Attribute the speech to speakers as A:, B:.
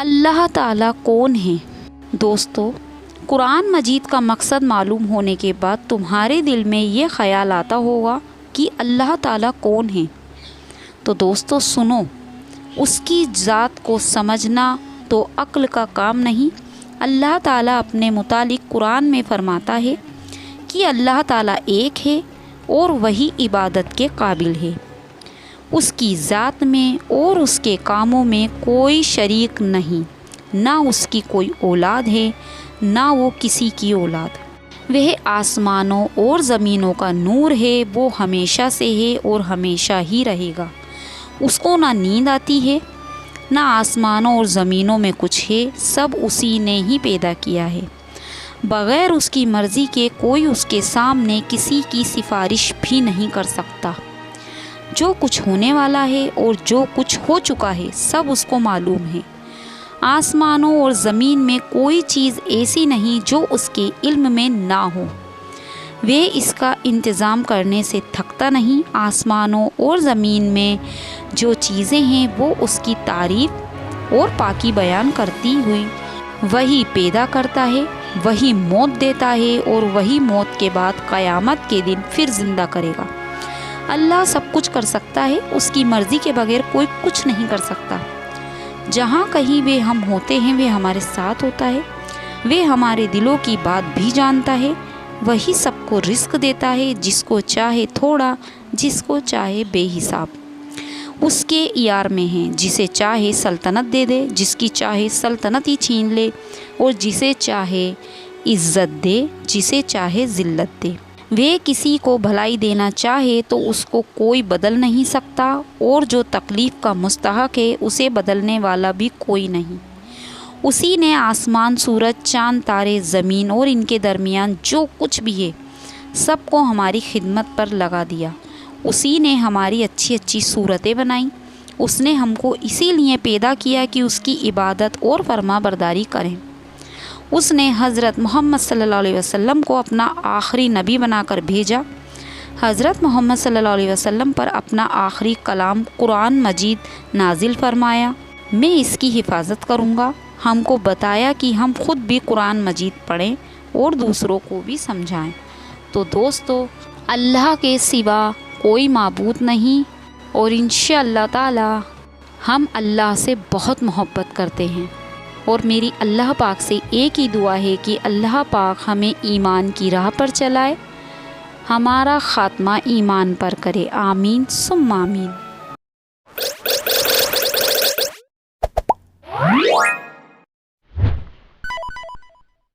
A: اللہ تعالیٰ کون ہیں؟ دوستو، قرآن مجید کا مقصد معلوم ہونے کے بعد تمہارے دل میں یہ خیال آتا ہوگا کہ اللہ تعالیٰ کون ہیں۔ تو دوستو سنو، اس کی ذات کو سمجھنا تو عقل کا کام نہیں۔ اللہ تعالیٰ اپنے متعلق قرآن میں فرماتا ہے کہ اللہ تعالیٰ ایک ہے اور وہی عبادت کے قابل ہے۔ اس کی ذات میں اور اس کے کاموں میں کوئی شریک نہیں، نہ اس کی کوئی اولاد ہے نہ وہ کسی کی اولاد۔ وہ آسمانوں اور زمینوں کا نور ہے، وہ ہمیشہ سے ہے اور ہمیشہ ہی رہے گا۔ اس کو نہ نیند آتی ہے نہ آسمانوں اور زمینوں میں کچھ ہے، سب اسی نے ہی پیدا کیا ہے۔ بغیر اس کی مرضی کے کوئی اس کے سامنے کسی کی سفارش بھی نہیں کر سکتا۔ جو کچھ ہونے والا ہے اور جو کچھ ہو چکا ہے سب اس کو معلوم ہے۔ آسمانوں اور زمین میں کوئی چیز ایسی نہیں جو اس کے علم میں نہ ہو۔ وہ اس کا انتظام کرنے سے تھکتا نہیں۔ آسمانوں اور زمین میں جو چیزیں ہیں وہ اس کی تعریف اور پاکی بیان کرتی ہوئی وہی پیدا کرتا ہے، وہی موت دیتا ہے اور وہی موت کے بعد قیامت کے دن پھر زندہ کرے گا۔ اللہ سب کچھ کر سکتا ہے، اس کی مرضی کے بغیر کوئی کچھ نہیں کر سکتا۔ جہاں کہیں بھی ہم ہوتے ہیں وہ ہمارے ساتھ ہوتا ہے، وہ ہمارے دلوں کی بات بھی جانتا ہے۔ وہی سب کو رزق دیتا ہے، جس کو چاہے تھوڑا، جس کو چاہے بے حساب۔ اس کے اختیار میں ہے، جسے چاہے سلطنت دے دے، جس کی چاہے سلطنت ہی چھین لے، اور جسے چاہے عزت دے، جسے چاہے ذلت دے۔ وہ کسی کو بھلائی دینا چاہے تو اس کو کوئی بدل نہیں سکتا، اور جو تکلیف کا مستحق ہے اسے بدلنے والا بھی کوئی نہیں۔ اسی نے آسمان، سورج، چاند، تارے، زمین اور ان کے درمیان جو کچھ بھی ہے سب کو ہماری خدمت پر لگا دیا۔ اسی نے ہماری اچھی اچھی صورتیں بنائیں۔ اس نے ہم کو اسی لیے پیدا کیا کہ اس کی عبادت اور فرما برداری کریں۔ اس نے حضرت محمد صلی اللہ علیہ وسلم کو اپنا آخری نبی بنا کر بھیجا۔ حضرت محمد صلی اللہ علیہ وسلم پر اپنا آخری کلام قرآن مجید نازل فرمایا۔ میں اس کی حفاظت کروں گا۔ ہم کو بتایا کہ ہم خود بھی قرآن مجید پڑھیں اور دوسروں کو بھی سمجھائیں۔ تو دوستو، اللہ کے سوا کوئی معبود نہیں، اور انشاءاللہ تعالی ہم اللہ سے بہت محبت کرتے ہیں۔ اور میری اللہ پاک سے ایک ہی دعا ہے کہ اللہ پاک ہمیں ایمان کی راہ پر چلائے، ہمارا خاتمہ ایمان پر کرے۔ آمین ثم آمین۔